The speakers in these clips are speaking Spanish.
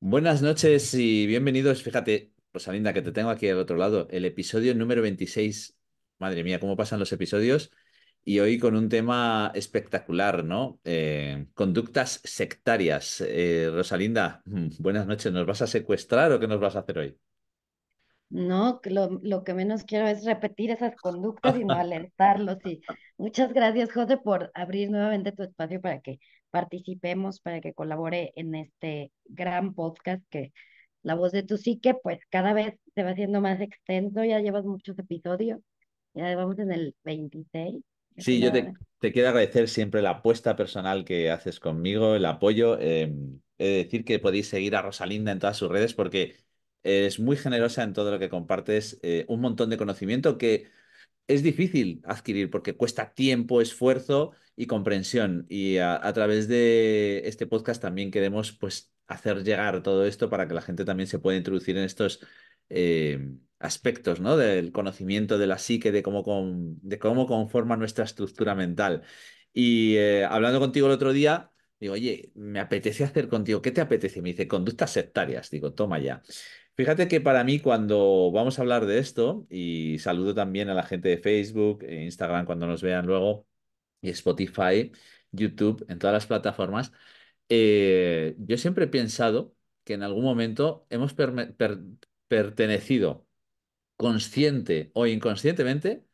Buenas noches y bienvenidos. Fíjate, Rosalinda, que te tengo aquí al otro lado, el episodio número 26. Madre mía, cómo pasan los episodios. Y hoy con un tema espectacular, ¿no? Conductas sectarias. Rosalinda, buenas noches. ¿Nos vas a secuestrar o qué nos vas a hacer hoy? No, que lo que menos quiero es repetir esas conductas, sino alertarlos. Y muchas gracias, José, por abrir nuevamente tu espacio para que participemos, para que colabore en este gran podcast que La Voz de tu Psique, pues cada vez se va haciendo más extenso. Ya llevas muchos episodios, ya vamos en el 26, Sí, te quiero agradecer siempre la apuesta personal que haces conmigo, el apoyo. He de decir que podéis seguir a Rosalinda en todas sus redes porque es muy generosa en todo lo que compartes, un montón de conocimiento que es difícil adquirir porque cuesta tiempo, esfuerzo y comprensión. Y a través de este podcast también queremos pues hacer llegar todo esto para que la gente también se pueda introducir en estos aspectos, ¿no? Del conocimiento de la psique, de cómo conforma nuestra estructura mental. Y hablando contigo el otro día, digo, oye, me apetece hacer contigo, ¿qué te apetece? Me dice, conductas sectarias. Digo, toma ya. Fíjate que para mí cuando vamos a hablar de esto, y saludo también a la gente de Facebook, Instagram cuando nos vean luego, y Spotify, YouTube, en todas las plataformas, yo siempre he pensado que en algún momento hemos pertenecido consciente o inconscientemente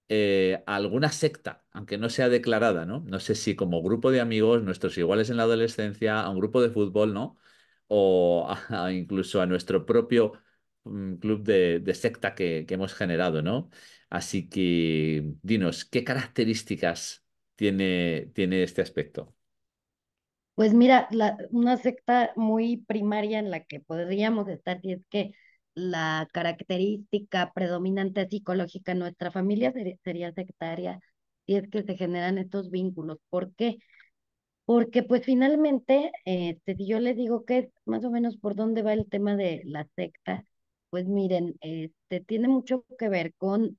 a alguna secta, aunque no sea declarada, ¿no? No sé si como grupo de amigos, nuestros iguales en la adolescencia, a un grupo de fútbol, ¿no? O incluso a nuestro propio club de secta que hemos generado, ¿no? Así que dinos, ¿qué características tiene este aspecto? Pues mira, una secta muy primaria en la que podríamos estar, si es que la característica predominante psicológica en nuestra familia sería sectaria, si es que se generan estos vínculos. ¿Por qué? Porque pues finalmente, si yo les digo que es más o menos por dónde va el tema de la secta, pues miren, tiene mucho que ver con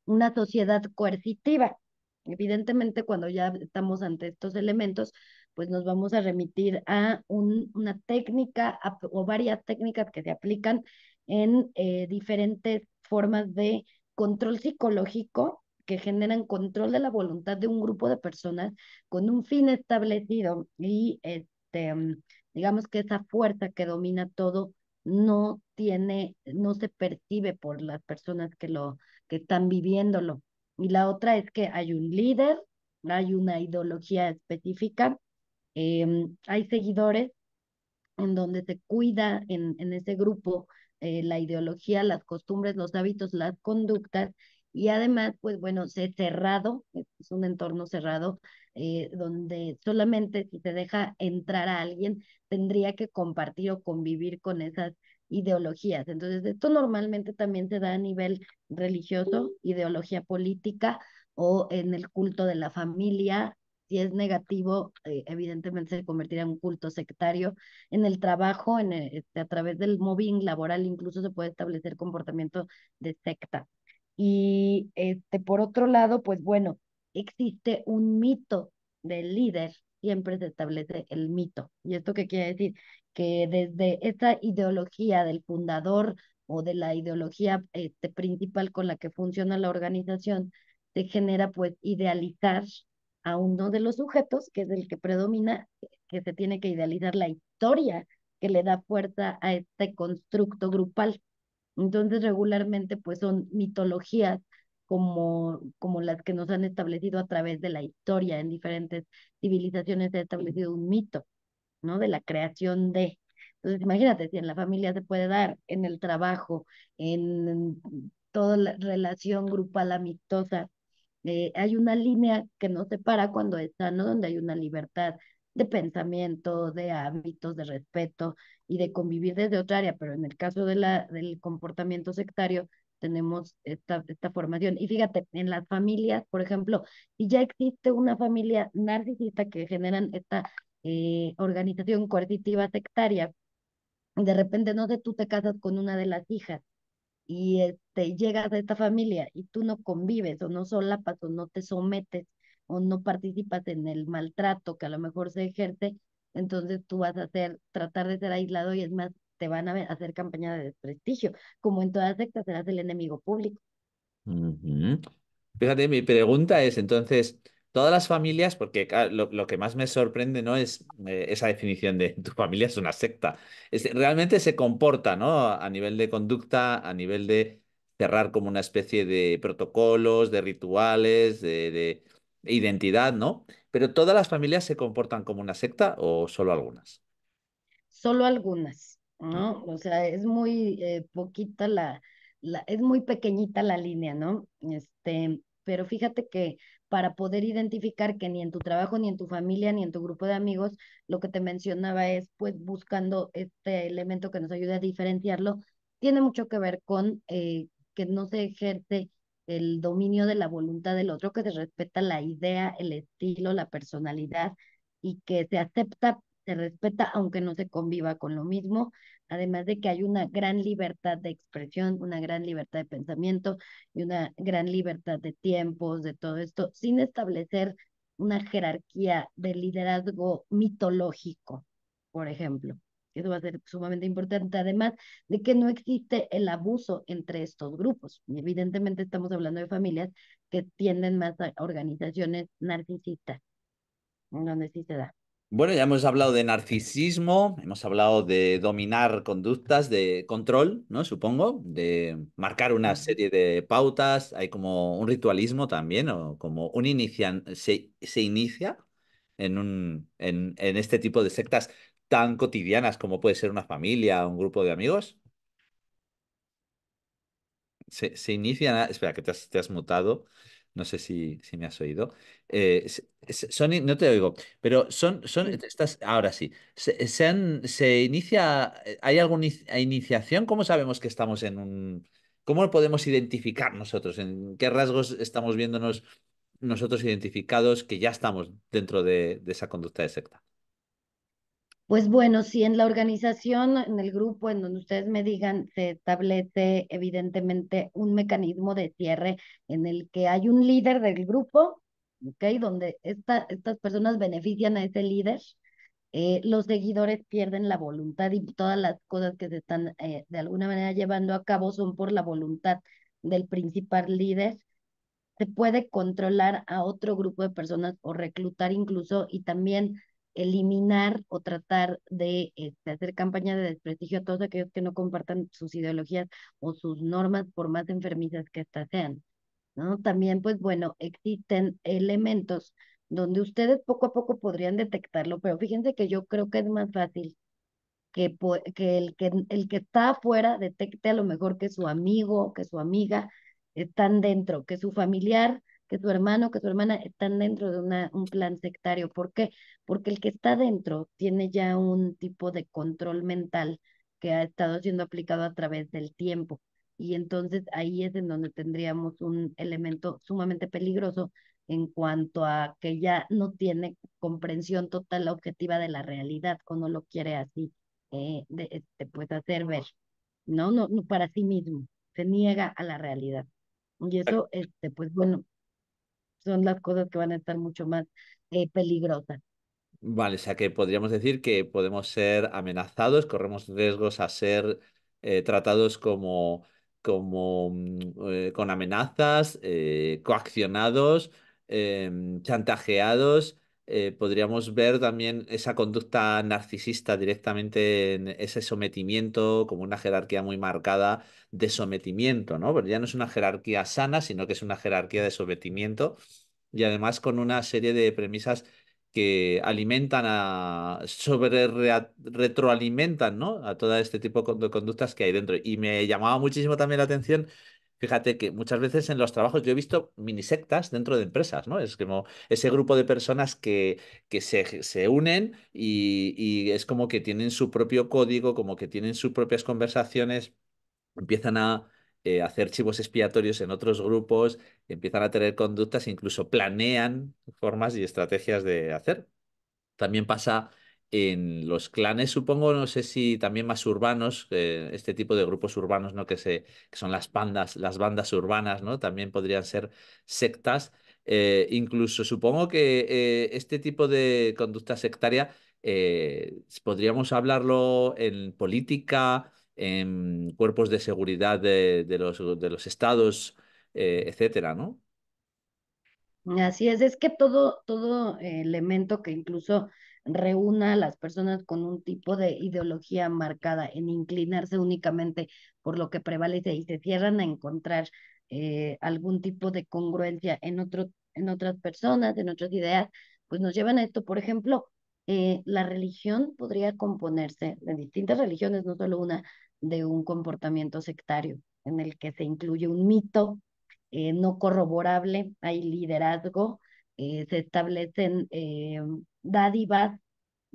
una sociedad coercitiva. Evidentemente, cuando ya estamos ante estos elementos, pues nos vamos a remitir a una técnica o varias técnicas que se aplican en diferentes formas de control psicológico que generan control de la voluntad de un grupo de personas con un fin establecido y digamos que esa fuerza que domina todo no se percibe por las personas que están viviéndolo. Y la otra es que hay un líder, hay una ideología específica, hay seguidores en donde se cuida en ese grupo la ideología, las costumbres, los hábitos, las conductas, y además, pues bueno, es cerrado, es un entorno cerrado, donde solamente si se deja entrar a alguien, tendría que compartir o convivir con esas ideologías. Entonces, esto normalmente también se da a nivel religioso, ideología política o en el culto de la familia. Si es negativo, evidentemente se convertirá en un culto sectario en el trabajo, a través del mobbing laboral, incluso se puede establecer comportamiento de secta. Y por otro lado, pues bueno, existe un mito del líder, siempre se establece el mito. ¿Y esto qué quiere decir? Que desde esta ideología del fundador o de la ideología principal con la que funciona la organización, se genera pues idealizar a uno de los sujetos, que es el que predomina, que se tiene que idealizar la historia que le da fuerza a este constructo grupal. Entonces, regularmente, pues son mitologías como las que nos han establecido a través de la historia. En diferentes civilizaciones se ha establecido un mito, ¿no? De la creación de. Entonces, imagínate, si en la familia se puede dar, en el trabajo, en toda la relación grupal amistosa, hay una línea que nos separa cuando es sano, donde hay una libertad de pensamiento, de hábitos, de respeto y de convivir desde otra área, pero en el caso del comportamiento sectario tenemos esta formación. Y fíjate, en las familias, por ejemplo, si ya existe una familia narcisista que generan esta organización coercitiva sectaria, de repente, no sé, tú te casas con una de las hijas y llegas a esta familia y tú no convives o no solapas o no te sometes o no participas en el maltrato que a lo mejor se ejerce, entonces tú vas a tratar de ser aislado y es más, te van a hacer campaña de desprestigio. Como en todas sectas, serás el enemigo público. Ujú. Fíjate, mi pregunta es entonces, todas las familias, porque claro, lo que más me sorprende no es esa definición de tu familia es una secta, realmente se comporta, ¿no? A nivel de conducta, a nivel de cerrar como una especie de protocolos, de rituales, de identidad, ¿no? Pero ¿todas las familias se comportan como una secta o solo algunas? Solo algunas, ¿no? O sea, es muy poquita es muy pequeñita la línea, ¿no? Pero fíjate que para poder identificar que ni en tu trabajo, ni en tu familia, ni en tu grupo de amigos, lo que te mencionaba es pues buscando este elemento que nos ayude a diferenciarlo, tiene mucho que ver con que no se ejerce el dominio de la voluntad del otro, que se respeta la idea, el estilo, la personalidad y que se respeta aunque no se conviva con lo mismo, además de que hay una gran libertad de expresión, una gran libertad de pensamiento y una gran libertad de tiempos, de todo esto, sin establecer una jerarquía de liderazgo mitológico, por ejemplo. Eso va a ser sumamente importante, además de que no existe el abuso entre estos grupos. Y evidentemente estamos hablando de familias que tienden más a organizaciones narcisistas, en donde sí se da. Bueno, ya hemos hablado de narcisismo, hemos hablado de dominar conductas, de control, ¿no? Supongo, de marcar una serie de pautas, hay como un ritualismo también, o como un se inicia en este tipo de sectas tan cotidianas como puede ser una familia o un grupo de amigos. Se inicia. Espera, que te has mutado. No sé si me has oído. No te oigo, pero Sí. estas, ahora sí. Se inicia. ¿Hay alguna iniciación? ¿Cómo sabemos que estamos en un? ¿Cómo lo podemos identificar nosotros? ¿En qué rasgos estamos viéndonos nosotros identificados que ya estamos dentro de esa conducta de secta? Pues bueno, si en la organización, en el grupo, en donde ustedes me digan, se establece evidentemente un mecanismo de cierre en el que hay un líder del grupo, ¿ok? Donde estas personas benefician a ese líder, los seguidores pierden la voluntad y todas las cosas que se están de alguna manera llevando a cabo son por la voluntad del principal líder. Se puede controlar a otro grupo de personas o reclutar incluso y también eliminar o tratar de hacer campañas de desprestigio a todos aquellos que no compartan sus ideologías o sus normas, por más enfermizas que éstas sean, ¿no? También, pues bueno, existen elementos donde ustedes poco a poco podrían detectarlo, pero fíjense que yo creo que es más fácil el que está afuera detecte a lo mejor que su amigo, que su amiga están dentro, que su familiar, que su hermano, que su hermana están dentro de un plan sectario. ¿Por qué? Porque el que está dentro tiene ya un tipo de control mental que ha estado siendo aplicado a través del tiempo. Y entonces ahí es en donde tendríamos un elemento sumamente peligroso en cuanto a que ya no tiene comprensión total objetiva de la realidad, o no lo quiere así pues hacer ver, ¿no? No, no para sí mismo, se niega a la realidad. Y eso, pues bueno, son las cosas que van a estar mucho más peligrosas. Vale, o sea que podríamos decir que podemos ser amenazados, corremos riesgos a ser tratados con amenazas, coaccionados, chantajeados. Podríamos ver también esa conducta narcisista directamente en ese sometimiento, como una jerarquía muy marcada de sometimiento, ¿no? Pero ya no es una jerarquía sana, sino que es una jerarquía de sometimiento y además con una serie de premisas que alimentan retroalimentan, ¿no? A todo este tipo de conductas que hay dentro. Y me llamaba muchísimo también la atención, fíjate que muchas veces en los trabajos yo he visto minisectas dentro de empresas, ¿no? Es como ese grupo de personas que se unen y es como que tienen su propio código, como que tienen sus propias conversaciones, empiezan a hacer chivos expiatorios en otros grupos, empiezan a tener conductas, incluso planean formas y estrategias de hacer. También pasa en los clanes, supongo, no sé si también más urbanos, este tipo de grupos urbanos, ¿no? Que son las bandas urbanas, ¿no? También podrían ser sectas. Incluso supongo que este tipo de conducta sectaria podríamos hablarlo en política, en cuerpos de seguridad de los estados, etcétera, ¿no? Así es que todo elemento que incluso reúna a las personas con un tipo de ideología marcada en inclinarse únicamente por lo que prevalece y se cierran a encontrar algún tipo de congruencia en otras personas, en otras ideas, pues nos llevan a esto. Por ejemplo, la religión podría componerse de distintas religiones, no solo una, de un comportamiento sectario en el que se incluye un mito no corroborable, hay liderazgo, se establecen dádivas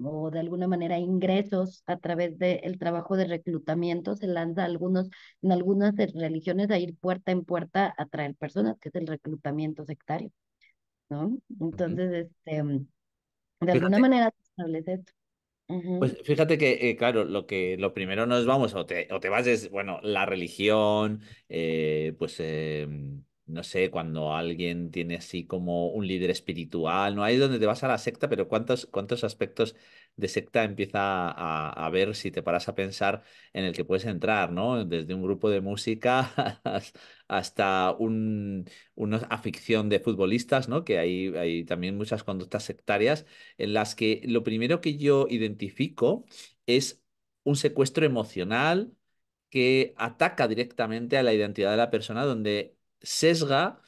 o de alguna manera ingresos a través del trabajo de reclutamiento, se lanza en algunas religiones a ir puerta en puerta a traer personas, que es el reclutamiento sectario, ¿no? Ujú. Entonces, de alguna Fíjate. manera se establece esto. Pues Ujú. fíjate que, claro, lo primero nos vamos, o te vas, es, bueno, la religión, no sé, cuando alguien tiene así como un líder espiritual, ¿no? Ahí es donde te vas a la secta, pero ¿cuántos aspectos de secta empieza a ver si te paras a pensar en el que puedes entrar, ¿no? Desde un grupo de música hasta una afición de futbolistas, ¿no? Que hay también muchas conductas sectarias en las que lo primero que yo identifico es un secuestro emocional que ataca directamente a la identidad de la persona, donde sesga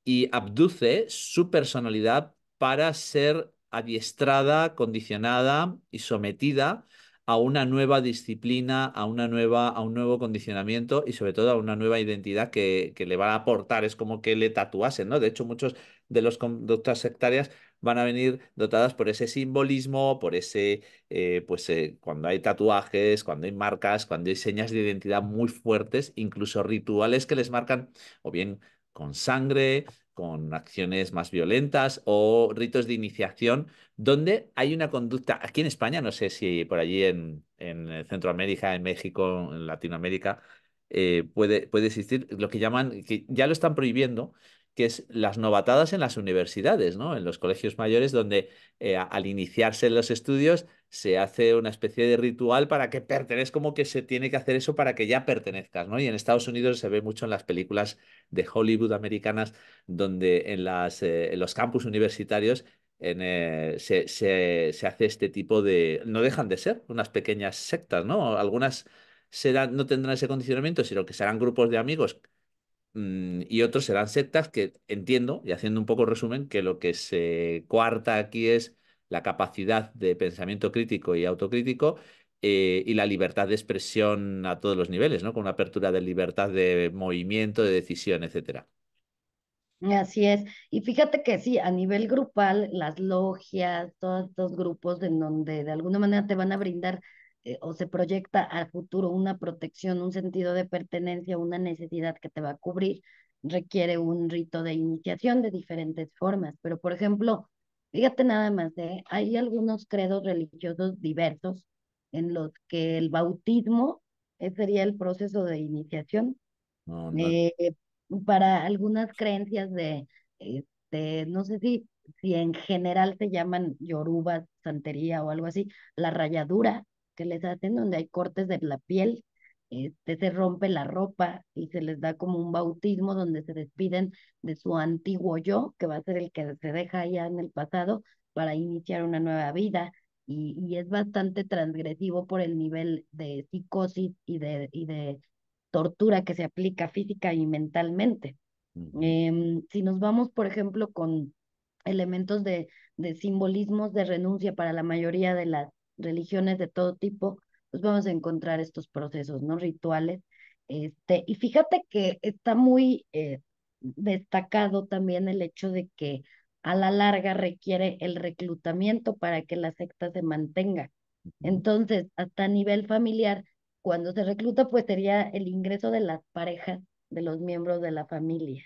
y abduce su personalidad para ser adiestrada, condicionada y sometida a una nueva disciplina, a un nuevo condicionamiento y sobre todo a una nueva identidad que le va a aportar. Es como que le tatuasen, ¿no? De hecho, muchos de los conductas sectarias van a venir dotadas por ese simbolismo, por ese, cuando hay tatuajes, cuando hay marcas, cuando hay señas de identidad muy fuertes, incluso rituales que les marcan o bien con sangre, con acciones más violentas o ritos de iniciación, donde hay una conducta, aquí en España, no sé si por allí en Centroamérica, en México, en Latinoamérica, puede existir lo que llaman, que ya lo están prohibiendo, que es las novatadas en las universidades, ¿no? En los colegios mayores, donde al iniciarse en los estudios se hace una especie de ritual para que pertenezcas, como que se tiene que hacer eso para que ya pertenezcas, ¿no? Y en Estados Unidos se ve mucho en las películas de Hollywood americanas, donde en los campus universitarios se hace este tipo de... No dejan de ser unas pequeñas sectas, ¿no? Algunas no tendrán ese condicionamiento, sino que serán grupos de amigos y otros serán sectas que entiendo, y haciendo un poco resumen, que lo que se coarta aquí es la capacidad de pensamiento crítico y autocrítico y la libertad de expresión a todos los niveles, ¿no? Con una apertura de libertad de movimiento, de decisión, etcétera. Así es. Y fíjate que sí, a nivel grupal, las logias, todos estos grupos en donde de alguna manera te van a brindar o se proyecta al futuro una protección, un sentido de pertenencia, una necesidad que te va a cubrir, requiere un rito de iniciación de diferentes formas. Pero, por ejemplo, fíjate nada más, hay algunos credos religiosos diversos en los que el bautismo sería el proceso de iniciación No, no. eh, para algunas creencias no sé si en general se llaman yorubas, santería o algo así, la rayadura que les hacen donde hay cortes de la piel, se rompe la ropa y se les da como un bautismo donde se despiden de su antiguo yo, que va a ser el que se deja allá en el pasado para iniciar una nueva vida. Y es bastante transgresivo por el nivel de psicosis y de tortura que se aplica física y mentalmente. Ujú. Si nos vamos, por ejemplo, con elementos de simbolismos de renuncia para la mayoría de las religiones de todo tipo, pues vamos a encontrar estos procesos, ¿no? Rituales. Y fíjate que está muy destacado también el hecho de que a la larga requiere el reclutamiento para que la secta se mantenga. Ujú. Entonces, hasta a nivel familiar, cuando se recluta, pues sería el ingreso de las parejas de los miembros de la familia.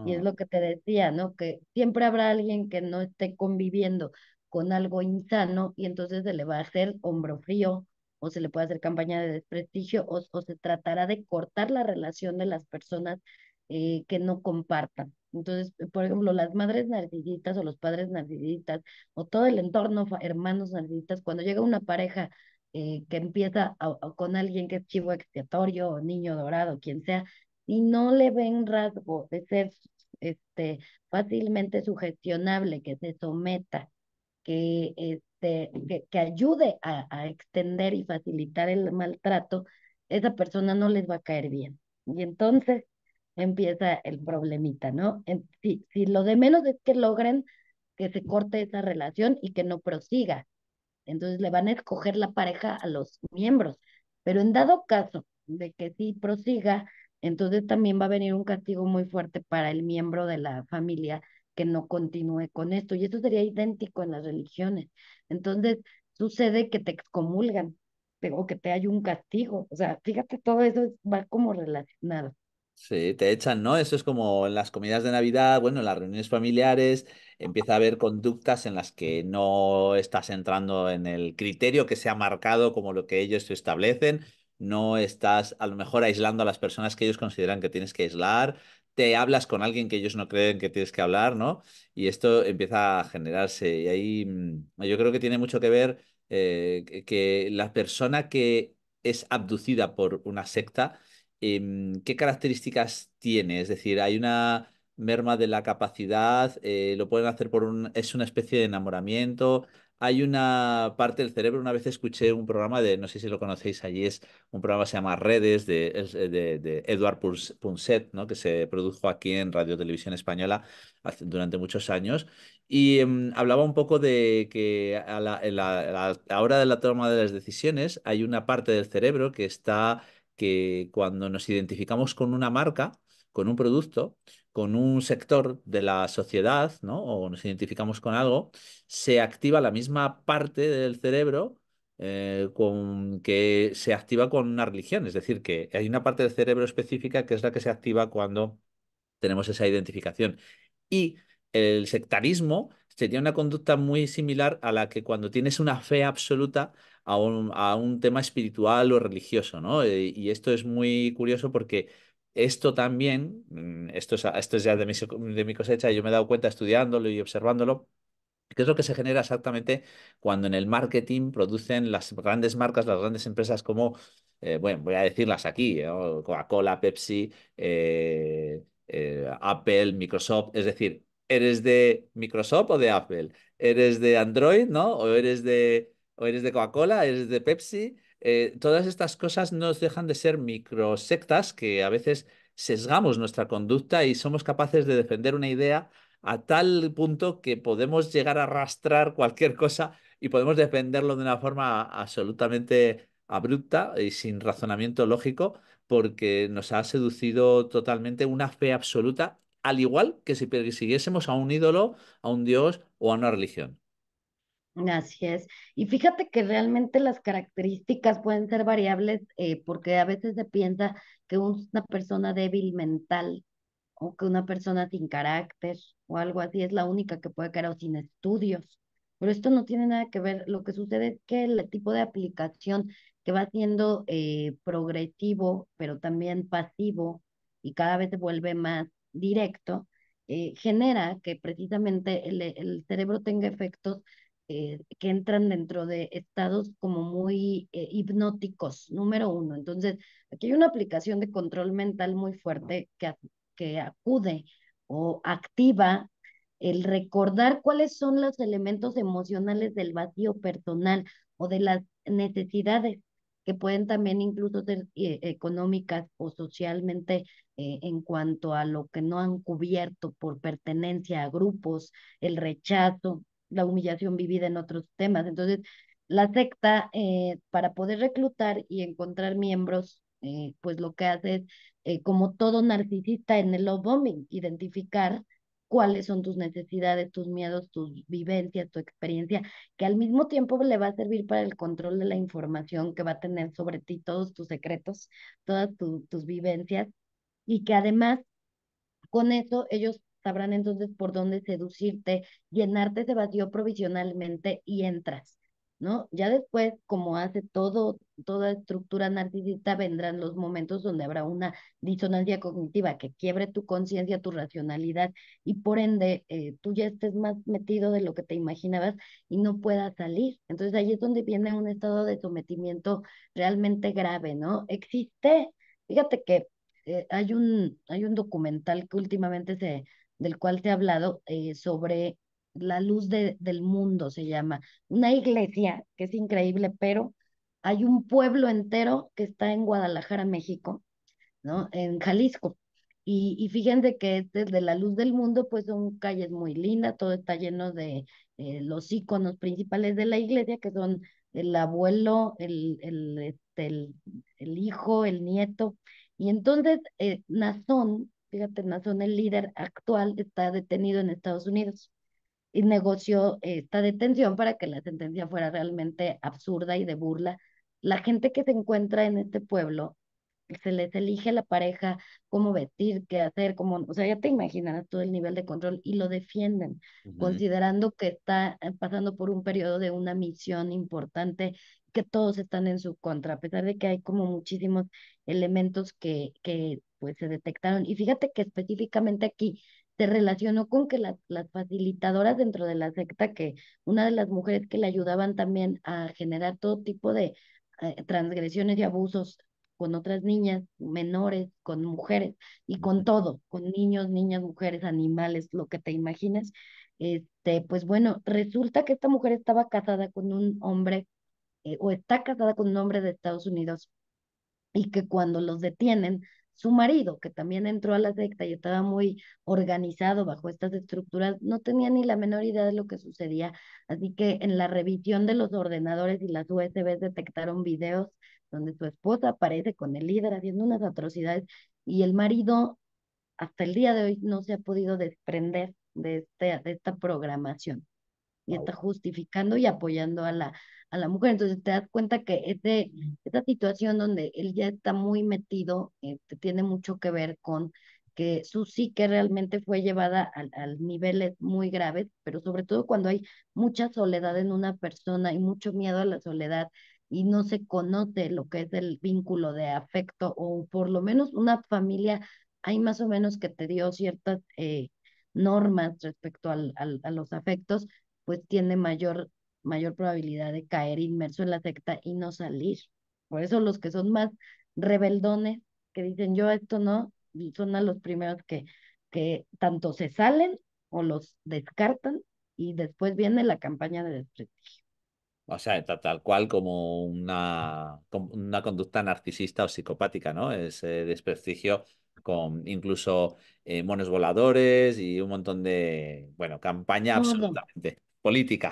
Y es Ah, lo que te decía, ¿no? Que siempre habrá alguien que no esté conviviendo con algo insano y entonces se le va a hacer hombro frío o se le puede hacer campaña de desprestigio o se tratará de cortar la relación de las personas que no compartan. Entonces, por ejemplo, las madres narcisistas o los padres narcisistas o todo el entorno, hermanos narcisistas, cuando llega una pareja que empieza con alguien que es chivo expiatorio o niño dorado, quien sea, y no le ven rasgo de ser este, fácilmente sugestionable, que se someta, que ayude a extender y facilitar el maltrato, esa persona no les va a caer bien. Y entonces empieza el problemita, ¿no? Si lo de menos es que logren que se corte esa relación y que no prosiga, entonces le van a escoger la pareja a los miembros. Pero en dado caso de que sí prosiga, entonces también va a venir un castigo muy fuerte para el miembro de la familia que no continúe con esto. Y eso sería idéntico en las religiones. Entonces sucede que te excomulgan o que te hay un castigo. O sea, fíjate, todo eso va como relacionado. Sí, te echan, ¿no? Eso es como en las comidas de Navidad, bueno, en las reuniones familiares, empieza a haber conductas en las que no estás entrando en el criterio que se ha marcado como lo que ellos establecen, no estás a lo mejor aislando a las personas que ellos consideran que tienes que aislar, te hablas con alguien que ellos no creen que tienes que hablar, ¿no? Y esto empieza a generarse. Y ahí yo creo que tiene mucho que ver que la persona que es abducida por una secta, ¿qué características tiene? Es decir, hay una merma de la capacidad, lo pueden hacer es una especie de enamoramiento. Hay una parte del cerebro, una vez escuché un programa de, no sé si lo conocéis allí, es un programa que se llama Redes de Edward Punset, ¿no? Que se produjo aquí en Radio Televisión Española durante muchos años. Y hablaba un poco de que a la hora de la toma de las decisiones hay una parte del cerebro que cuando nos identificamos con una marca, con un producto, con un sector de la sociedad, ¿no? O nos identificamos con algo, se activa la misma parte del cerebro que se activa con una religión. Es decir, que hay una parte del cerebro específica que es la que se activa cuando tenemos esa identificación. Y el sectarismo sería una conducta muy similar a la que cuando tienes una fe absoluta a un tema espiritual o religioso, ¿no? Y esto es muy curioso porque esto también, esto es ya de mi cosecha, yo me he dado cuenta estudiándolo y observándolo. ¿Qué es lo que se genera exactamente cuando en el marketing producen las grandes marcas, las grandes empresas como, bueno, voy a decirlas aquí, ¿no? Coca-Cola, Pepsi, Apple, Microsoft? Es decir, ¿eres de Microsoft o de Apple? ¿Eres de Android, no? O eres de Coca-Cola? ¿Eres de Pepsi? Todas estas cosas nos dejan de ser microsectas que a veces sesgamos nuestra conducta y somos capaces de defender una idea a tal punto que podemos llegar a arrastrar cualquier cosa y podemos defenderlo de una forma absolutamente abrupta y sin razonamiento lógico, porque nos ha seducido totalmente una fe absoluta, al igual que si persiguiésemos a un ídolo, a un dios o a una religión. Así es. Y fíjate que realmente las características pueden ser variables porque a veces se piensa que una persona débil mental o que una persona sin carácter o algo así es la única que puede caer o sin estudios. Pero esto no tiene nada que ver. Lo que sucede es que el tipo de aplicación que va siendo progresivo, pero también pasivo y cada vez se vuelve más directo, genera que precisamente el cerebro tenga efectos que entran dentro de estados como muy hipnóticos, número uno. Entonces, aquí hay una aplicación de control mental muy fuerte que acude o activa el recordar cuáles son los elementos emocionales del vacío personal o de las necesidades que pueden también incluso ser económicas o socialmente en cuanto a lo que no han cubierto por pertenencia a grupos, el rechazo, la humillación vivida en otros temas. Entonces, la secta, para poder reclutar y encontrar miembros, pues lo que hace es como todo narcisista en el love bombing, identificar cuáles son tus necesidades, tus miedos, tus vivencias, tu experiencia, que al mismo tiempo le va a servir para el control de la información que va a tener sobre ti, todos tus secretos, todas tus vivencias, y que además con eso ellos sabrán entonces por dónde seducirte, llenarte ese vacío provisionalmente y entras. ¿no? Ya después, como hace todo, toda estructura narcisista, vendrán los momentos donde habrá una disonancia cognitiva que quiebre tu conciencia, tu racionalidad y por ende tú ya estés más metido de lo que te imaginabas y no puedas salir. Entonces ahí es donde viene un estado de sometimiento realmente grave, ¿no? Existe, fíjate que hay un documental que últimamente del cual se ha hablado sobre la luz del mundo, se llama una iglesia que es increíble, pero hay un pueblo entero que está en Guadalajara, México, ¿no? En Jalisco. Y fíjense que desde la luz del mundo, pues son calles muy lindas, todo está lleno de los íconos principales de la iglesia, que son el abuelo, el hijo, el nieto. Y entonces, Nazón, fíjate, Nazón, el líder actual, está detenido en Estados Unidos y negoció esta detención para que la sentencia fuera realmente absurda y de burla. La gente que se encuentra en este pueblo, se les elige la pareja, cómo vestir, qué hacer, cómo, o sea, ya te imaginarás todo el nivel de control y lo defienden, Ujú, considerando que está pasando por un periodo de una misión importante, que todos están en su contra, a pesar de que hay como muchísimos elementos que pues se detectaron. Y fíjate que específicamente aquí se relacionó con que las facilitadoras dentro de la secta, que una de las mujeres que le ayudaban también a generar todo tipo de transgresiones y abusos con otras niñas, menores, con mujeres y con ujú. todo, con niños, niñas, mujeres, animales, lo que te imagines. Pues bueno, resulta que esta mujer estaba casada con un hombre o está casada con un hombre de Estados Unidos y que cuando los detienen, su marido, que también entró a la secta y estaba muy organizado bajo estas estructuras, no tenía ni la menor idea de lo que sucedía. Así que en la revisión de los ordenadores y las USBs detectaron videos donde su esposa aparece con el líder haciendo unas atrocidades y el marido hasta el día de hoy no se ha podido desprender de esta programación y está justificando y apoyando a la mujer. Entonces te das cuenta que esa situación donde él ya está muy metido, tiene mucho que ver con que su psique realmente fue llevada al niveles muy graves, pero sobre todo cuando hay mucha soledad en una persona y mucho miedo a la soledad y no se conoce lo que es el vínculo de afecto o por lo menos una familia, hay más o menos que te dio ciertas normas respecto a los afectos pues tiene mayor probabilidad de caer inmerso en la secta y no salir. Por eso los que son más rebeldones, que dicen yo esto no, y son a los primeros que tanto se salen o los descartan y después viene la campaña de desprestigio. O sea, tal cual como una conducta narcisista o psicopática, ¿no? Ese desprestigio con incluso monos voladores y un montón de, bueno, campaña Todo. absolutamente política.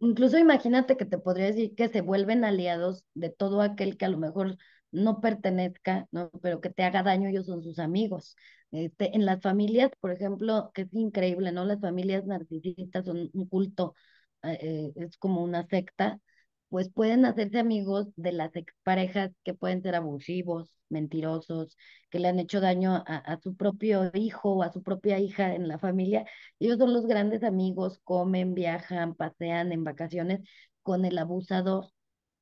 Incluso imagínate que te podría decir que se vuelven aliados de todo aquel que a lo mejor no pertenezca, ¿no? Pero que te haga daño, ellos son sus amigos. En las familias, por ejemplo, que es increíble, ¿no? Las familias narcisistas son un culto, es como una secta, pues pueden hacerse amigos de las exparejas que pueden ser abusivos, mentirosos, que le han hecho daño a su propio hijo o a su propia hija en la familia. Ellos son los grandes amigos, comen, viajan, pasean en vacaciones con el abusador,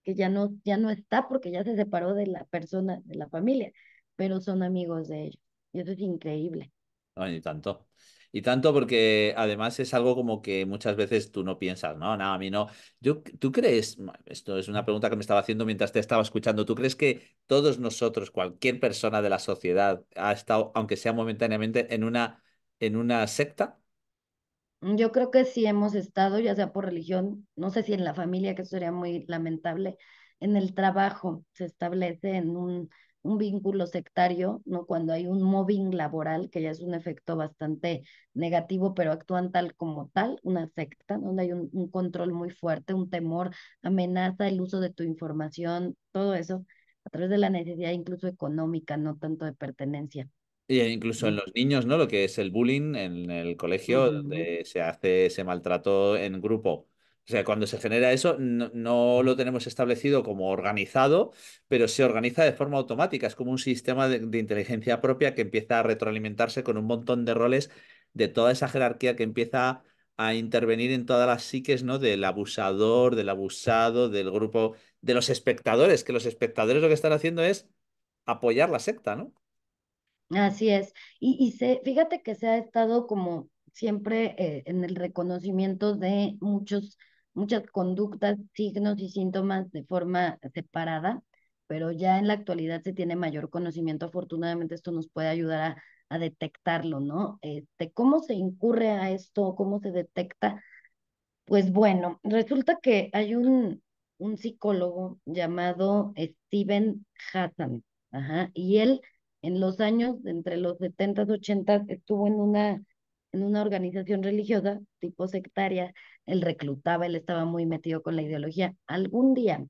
que ya no está porque ya se separó de la persona, de la familia, pero son amigos de ellos. Y eso es increíble. Ay, y tanto. Y tanto porque además es algo como que muchas veces tú no piensas, no, no, a mí no. ¿Tú crees, esto es una pregunta que me estaba haciendo mientras te estaba escuchando, ¿tú crees que todos nosotros, cualquier persona de la sociedad, ha estado, aunque sea momentáneamente, en una secta? Yo creo que sí hemos estado, ya sea por religión, no sé si en la familia, que eso sería muy lamentable, en el trabajo se establece en un vínculo sectario, ¿no? Cuando hay un mobbing laboral, que ya es un efecto bastante negativo, pero actúan tal como tal, una secta, donde hay un control muy fuerte, un temor, amenaza el uso de tu información, todo eso, a través de la necesidad incluso económica, no tanto de pertenencia, Y incluso en ¿no? los niños, ¿no? Lo que es el bullying en el colegio, Ujú. donde se hace ese maltrato en grupo. O sea, cuando se genera eso, no, no lo tenemos establecido como organizado, pero se organiza de forma automática. Es como un sistema de inteligencia propia que empieza a retroalimentarse con un montón de roles de toda esa jerarquía que empieza a intervenir en todas las psiques, ¿no? Del abusador, del abusado, del grupo, de los espectadores, que los espectadores lo que están haciendo es apoyar la secta, ¿no? Así es. Fíjate que se ha estado como siempre en el reconocimiento de muchas conductas, signos y síntomas de forma separada, pero ya en la actualidad se tiene mayor conocimiento. Afortunadamente esto nos puede ayudar a detectarlo, ¿no? ¿Cómo se incurre a esto? ¿Cómo se detecta? Pues bueno, resulta que hay un psicólogo llamado Steven Hassan, ajá, y él en los años, entre los 70 y 80, estuvo en una organización religiosa tipo sectaria, él reclutaba, él estaba muy metido con la ideología. Algún día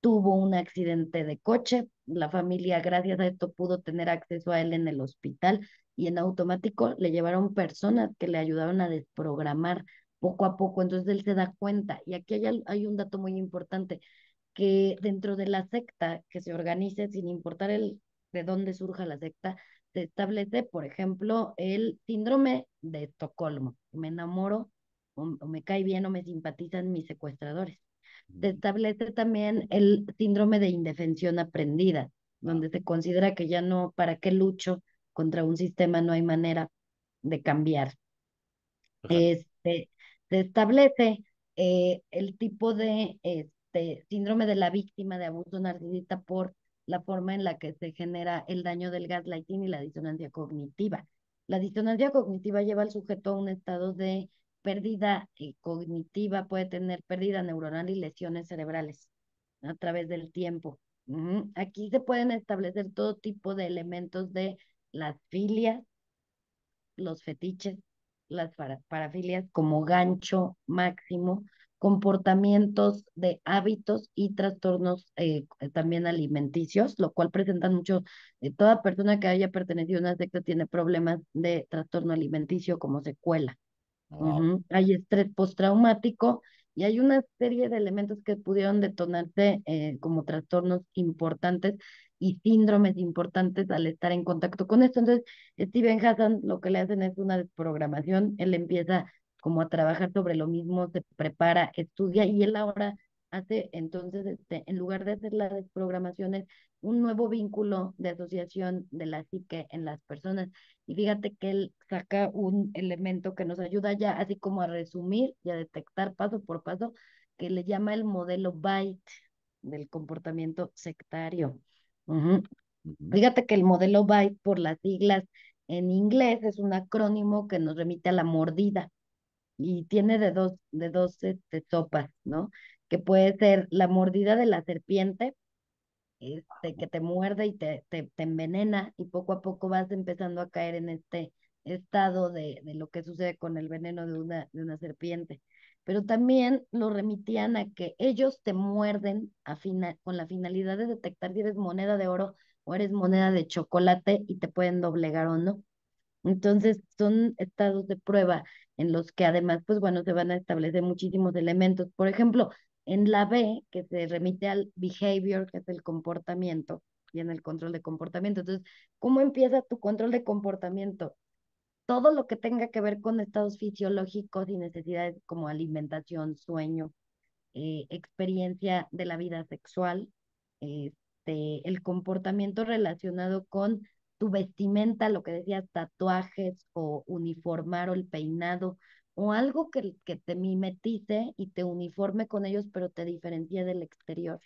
tuvo un accidente de coche. La familia, gracias a esto, pudo tener acceso a él en el hospital y en automático le llevaron personas que le ayudaron a desprogramar poco a poco. Entonces él se da cuenta. Y aquí hay un dato muy importante, que dentro de la secta que se organice, sin importar de dónde surja la secta, se establece, por ejemplo, el síndrome de Estocolmo. Me enamoro o me cae bien o me simpatizan mis secuestradores. Se establece también el síndrome de indefensión aprendida, Ah, donde se considera que ya no, ¿para qué lucho contra un sistema? No hay manera de cambiar. fíjate. Este, Se establece el tipo de síndrome de la víctima de abuso narcisista por la forma en la que se genera el daño del gaslighting y la disonancia cognitiva. La disonancia cognitiva lleva al sujeto a un estado de pérdida cognitiva, puede tener pérdida neuronal y lesiones cerebrales a través del tiempo. Ujú. Aquí se pueden establecer todo tipo de elementos de las filias, los fetiches, las parafilias como gancho máximo, comportamientos de hábitos y trastornos también alimenticios, lo cual presentan mucho, toda persona que haya pertenecido a una secta tiene problemas de trastorno alimenticio como secuela. Wow. Ujú. Hay estrés postraumático y hay una serie de elementos que pudieron detonarse como trastornos importantes y síndromes importantes al estar en contacto con esto. Entonces, Steven Hassan lo que le hacen es una desprogramación. Él empieza como a trabajar sobre lo mismo, se prepara, estudia y él ahora hace entonces, en lugar de hacer las desprogramaciones, un nuevo vínculo de asociación de la psique en las personas. Y fíjate que él saca un elemento que nos ayuda ya así como a resumir y a detectar paso por paso, que le llama el modelo BITE del comportamiento sectario. Ujú. Ujú. Fíjate que el modelo BITE, por las siglas en inglés, es un acrónimo que nos remite a la mordida y tiene de dos sopas, ¿no? Que puede ser la mordida de la serpiente, que te muerde y te envenena y poco a poco vas empezando a caer en este estado de lo que sucede con el veneno de una serpiente. Pero también lo remitían a que ellos te muerden con la finalidad de detectar si eres moneda de oro o eres moneda de chocolate y te pueden doblegar o no. Entonces, son estados de prueba en los que además, pues bueno, se van a establecer muchísimos elementos. Por ejemplo, en la B, que se remite al behavior, que es el comportamiento, y en el control de comportamiento. Entonces, ¿cómo empieza tu control de comportamiento? Todo lo que tenga que ver con estados fisiológicos y necesidades como alimentación, sueño, experiencia de la vida sexual, el comportamiento relacionado con tu vestimenta, lo que decías, tatuajes o uniformar o el peinado, o algo que te mimetice y te uniforme con ellos, pero te diferencie del exterior.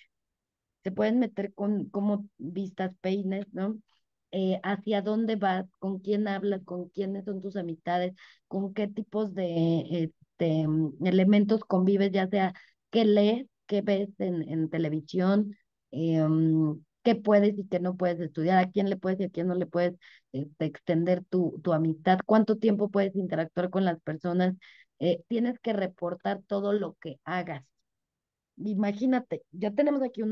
Se pueden meter con cómo vistas, peines, ¿no? Hacia dónde vas, con quién hablas, con quiénes son tus amistades, con qué tipos de elementos convives, ya sea qué lees, qué ves en televisión, qué puedes y qué no puedes estudiar, a quién le puedes y a quién no le puedes extender tu amistad, cuánto tiempo puedes interactuar con las personas. Tienes que reportar todo lo que hagas. Imagínate, ya tenemos aquí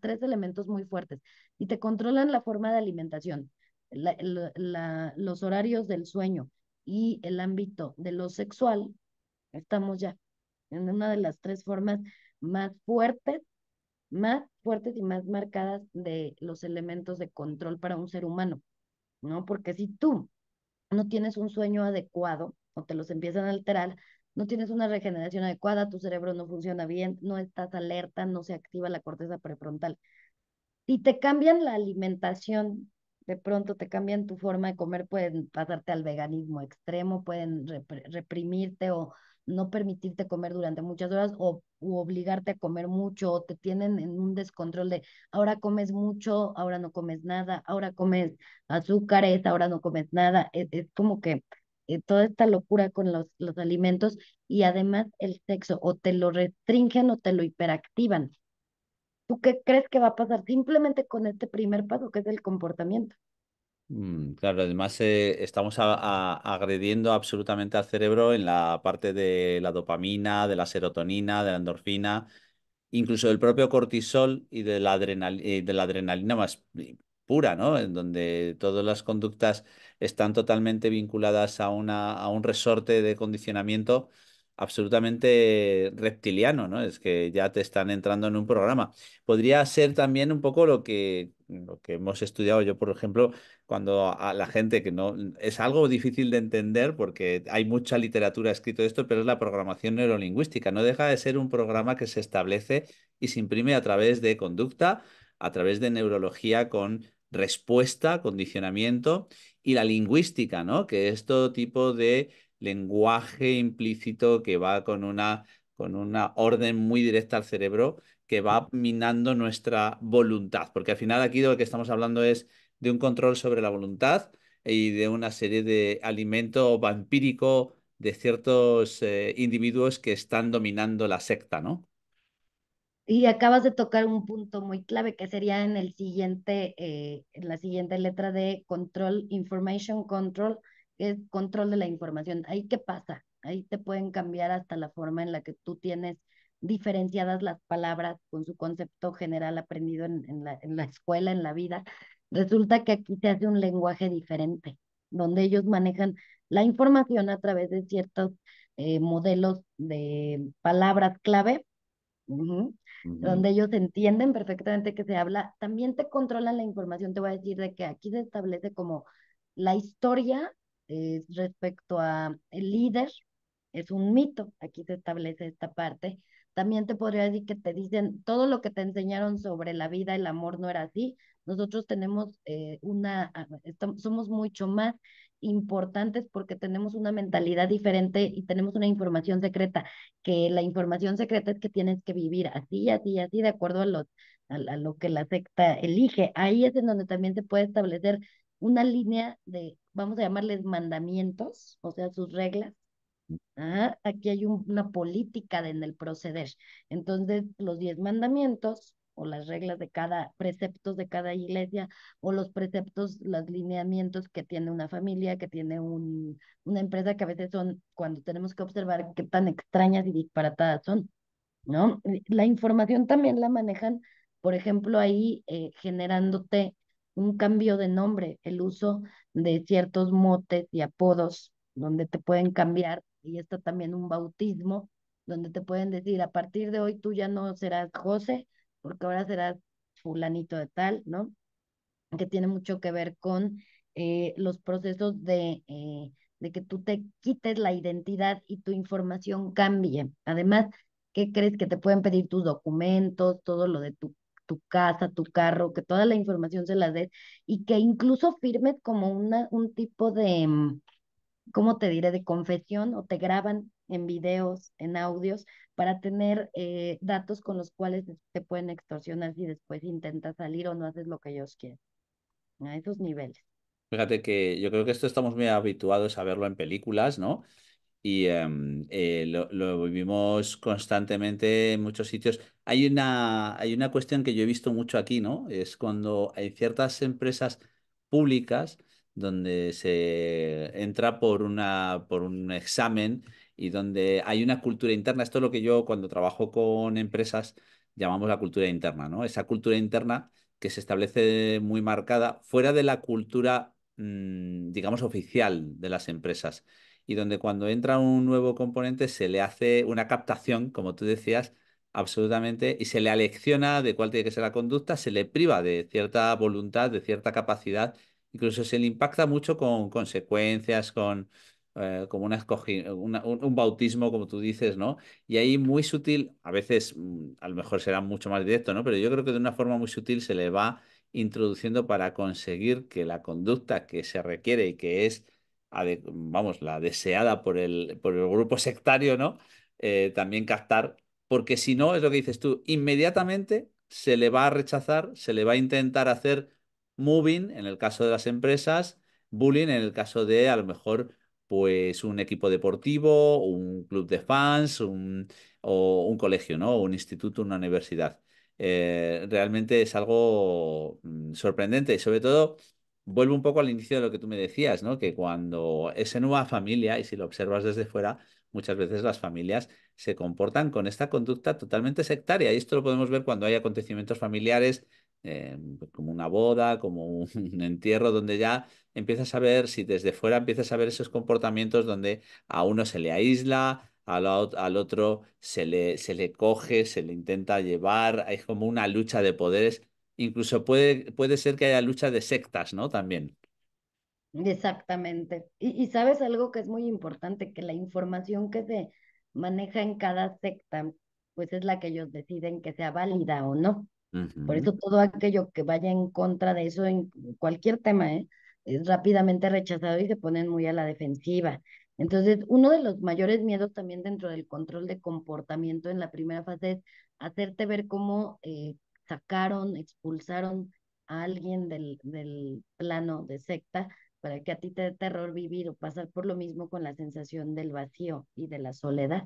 tres elementos muy fuertes y te controlan la forma de alimentación, los horarios del sueño y el ámbito de lo sexual. Estamos ya en una de las tres formas más fuertes y más marcadas de los elementos de control para un ser humano, ¿no? Porque si tú no tienes un sueño adecuado o te los empiezan a alterar, no tienes una regeneración adecuada, tu cerebro no funciona bien, no estás alerta, no se activa la corteza prefrontal. Si te cambian la alimentación, de pronto te cambian tu forma de comer, pueden pasarte al veganismo extremo, pueden reprimirte o no permitirte comer durante muchas horas o u obligarte a comer mucho o te tienen en un descontrol de ahora comes mucho, ahora no comes nada, ahora comes azúcares, ahora no comes nada. Es como que toda esta locura con los alimentos y además el sexo o te lo restringen o te lo hiperactivan. ¿Tú qué crees que va a pasar simplemente con este primer paso que es el comportamiento? Claro, además estamos agrediendo absolutamente al cerebro en la parte de la dopamina, de la serotonina, de la endorfina, incluso del propio cortisol y de la adrenalina más pura, ¿no? En donde todas las conductas están totalmente vinculadas a un resorte de condicionamiento absolutamente reptiliano, ¿no? Es que ya te están entrando en un programa. Podría ser también un poco lo que hemos estudiado yo, por ejemplo, cuando a la gente que no es algo difícil de entender porque hay mucha literatura escrita de esto, pero es la programación neurolingüística. No deja de ser un programa que se establece y se imprime a través de conducta, a través de neurología con respuesta, condicionamiento y la lingüística, ¿no? Que es todo tipo de lenguaje implícito que va con una orden muy directa al cerebro que va minando nuestra voluntad, porque al final aquí de lo que estamos hablando es de un control sobre la voluntad y de una serie de alimento vampírico de ciertos individuos que están dominando la secta, ¿no? Y acabas de tocar un punto muy clave que sería en la siguiente letra de control, information control, que es control de la información. ¿Ahí qué pasa? Ahí te pueden cambiar hasta la forma en la que tú tienes diferenciadas las palabras con su concepto general aprendido en la escuela, en la vida. Resulta que aquí se hace un lenguaje diferente, donde ellos manejan la información a través de ciertos modelos de palabras clave. Ujú. Ujú, Donde ellos entienden perfectamente que se habla, también te controlan la información, te voy a decir de que aquí se establece como la historia respecto a el líder, es un mito, aquí se establece esta parte. También te podría decir que te dicen todo lo que te enseñaron sobre la vida, el amor no era así. Nosotros tenemos somos mucho más importantes porque tenemos una mentalidad diferente y tenemos una información secreta que la información secreta es que tienes que vivir así, así, así, de acuerdo a lo que la secta elige. Ahí es en donde también se puede establecer una línea de, vamos a llamarles mandamientos, o sea, sus reglas. Ah, aquí hay una política en el proceder. Entonces, los 10 mandamientos o las reglas de cada, preceptos de cada iglesia o los preceptos, los lineamientos que tiene una familia, que tiene una empresa, que a veces son, cuando tenemos que observar qué tan extrañas y disparatadas son. ¿No? La información también la manejan, por ejemplo, ahí generándote un cambio de nombre, el uso de ciertos motes y apodos, donde te pueden cambiar, y esto también un bautismo, donde te pueden decir, a partir de hoy tú ya no serás José, porque ahora serás fulanito de tal, ¿no? Que tiene mucho que ver con los procesos de que tú te quites la identidad y tu información cambie. Además, ¿qué crees que te pueden pedir tus documentos, todo lo de tu casa, tu carro, que toda la información se la des y que incluso firmes como un tipo de, ¿cómo te diré?, de confesión o te graban en videos, en audios, para tener datos con los cuales te pueden extorsionar si después intentas salir o no haces lo que ellos quieren a esos niveles. Fíjate que yo creo que esto estamos muy habituados a verlo en películas, ¿no? Y lo vivimos constantemente en muchos sitios. Hay una cuestión que yo he visto mucho aquí, ¿no? Es cuando hay ciertas empresas públicas donde se entra por un examen y donde hay una cultura interna. Esto es lo que yo cuando trabajo con empresas llamamos la cultura interna, ¿no? Esa cultura interna que se establece muy marcada fuera de la cultura, digamos, oficial de las empresas y donde cuando entra un nuevo componente se le hace una captación, como tú decías, absolutamente, y se le alecciona de cuál tiene que ser la conducta, se le priva de cierta voluntad, de cierta capacidad, incluso se le impacta mucho con consecuencias, como un bautismo, como tú dices, ¿no? Y ahí muy sutil, a veces a lo mejor será mucho más directo, ¿no? Pero yo creo que de una forma muy sutil se le va introduciendo para conseguir que la conducta que se requiere y que es, vamos, la deseada por el grupo sectario, ¿no? También captar, porque si no, es lo que dices tú, inmediatamente se le va a rechazar, se le va a intentar hacer moving en el caso de las empresas, bullying en el caso de a lo mejor pues un equipo deportivo, un club de fans, o un colegio, ¿no? O un instituto, una universidad. Realmente es algo sorprendente y sobre todo vuelvo un poco al inicio de lo que tú me decías, ¿no? Que cuando es en una familia, y si lo observas desde fuera, muchas veces las familias se comportan con esta conducta totalmente sectaria. Y esto lo podemos ver cuando hay acontecimientos familiares, como una boda, como un entierro, donde ya empiezas a ver, si desde fuera empiezas a ver esos comportamientos donde a uno se le aísla, al otro se le coge, se le intenta llevar, hay como una lucha de poderes. Incluso puede ser que haya lucha de sectas, ¿no? También. Exactamente. Y sabes algo que es muy importante, que la información que se maneja en cada secta, pues es la que ellos deciden que sea válida o no. Por Ujú, eso todo aquello que vaya en contra de eso en cualquier tema, es rápidamente rechazado y se ponen muy a la defensiva. Entonces, uno de los mayores miedos también dentro del control de comportamiento en la primera fase es hacerte ver cómo sacaron, expulsaron a alguien del plano de secta para que a ti te dé terror vivir o pasar por lo mismo con la sensación del vacío y de la soledad,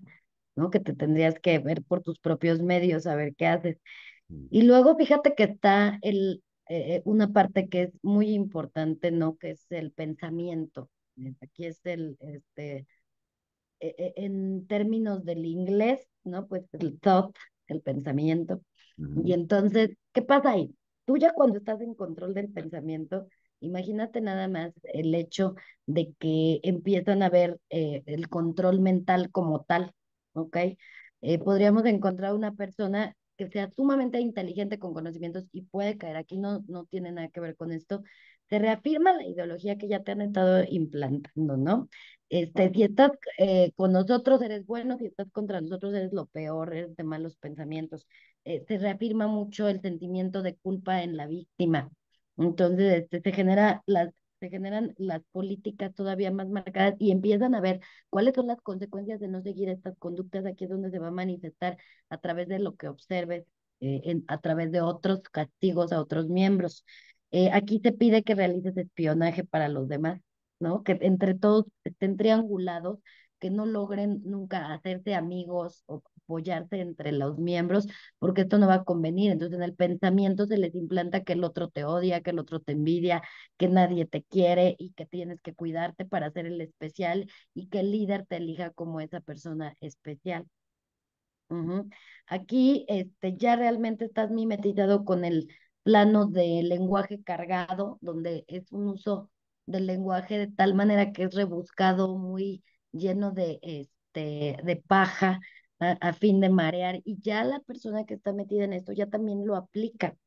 ¿no? Que te tendrías que ver por tus propios medios, a ver qué haces. Y luego fíjate que está una parte que es muy importante, ¿no? Que es el pensamiento. Aquí es en términos del inglés, ¿no? Pues el thought, el pensamiento. Y ujú, entonces, ¿qué pasa ahí? Tú ya cuando estás en control del pensamiento, imagínate nada más el hecho de que empiezan a ver el control mental como tal, ¿ok? Podríamos encontrar una persona que sea sumamente inteligente con conocimientos y puede caer, aquí no tiene nada que ver con esto, se reafirma la ideología que ya te han estado implantando, ¿no? Si estás con nosotros eres bueno, si estás contra nosotros eres lo peor, eres de malos pensamientos. Se reafirma mucho el sentimiento de culpa en la víctima. Entonces, se generan las políticas todavía más marcadas y empiezan a ver cuáles son las consecuencias de no seguir estas conductas. Aquí es donde se va a manifestar a través de lo que observes, a través de otros castigos a otros miembros. Aquí se pide que realices espionaje para los demás, ¿no? Que entre todos estén triangulados, que no logren nunca hacerse amigos o apoyarse entre los miembros, porque esto no va a convenir. Entonces en el pensamiento se les implanta que el otro te odia, que el otro te envidia, que nadie te quiere y que tienes que cuidarte para ser el especial y que el líder te elija como esa persona especial. Ujú. Aquí ya realmente estás mimetizado con el plano del lenguaje cargado, donde es un uso del lenguaje de tal manera que es rebuscado, muy lleno de paja a fin de marear. Y ya la persona que está metida en esto ya también lo aplica,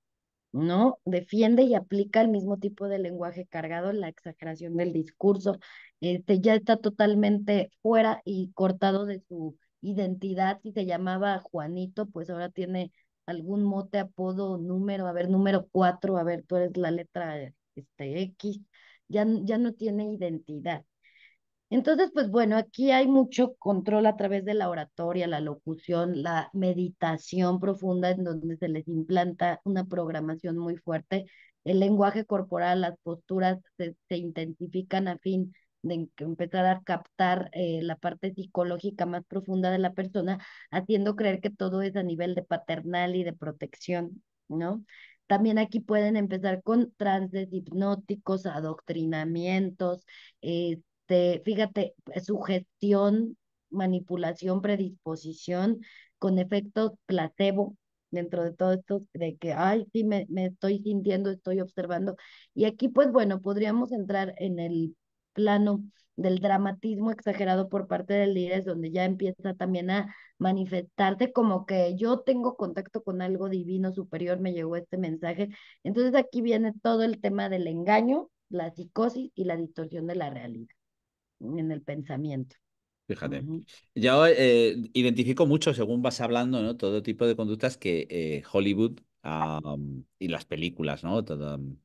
¿no? Defiende y aplica el mismo tipo de lenguaje cargado, la exageración del discurso, ya está totalmente fuera y cortado de su identidad. Si se llamaba Juanito, pues ahora tiene algún mote, apodo, número, a ver, número 4, a ver, tú eres la letra X, ya no tiene identidad. Entonces, pues bueno, aquí hay mucho control a través de la oratoria, la locución, la meditación profunda en donde se les implanta una programación muy fuerte. El lenguaje corporal, las posturas se intensifican a fin de empezar a captar la parte psicológica más profunda de la persona, haciendo creer que todo es a nivel de paternal y de protección, ¿no? También aquí pueden empezar con trances hipnóticos, adoctrinamientos, fíjate, sugestión, manipulación, predisposición, con efectos placebo dentro de todo esto, de que, ay, sí, me estoy sintiendo, estoy observando. Y aquí, pues bueno, podríamos entrar en el plano del dramatismo exagerado por parte del líder, donde ya empieza también a manifestarse como que yo tengo contacto con algo divino superior, me llegó este mensaje. Entonces aquí viene todo el tema del engaño, la psicosis y la distorsión de la realidad. en el pensamiento. Fíjate. Ujú, Yo identifico mucho, según vas hablando, ¿no? Todo tipo de conductas que Hollywood y las películas, ¿no?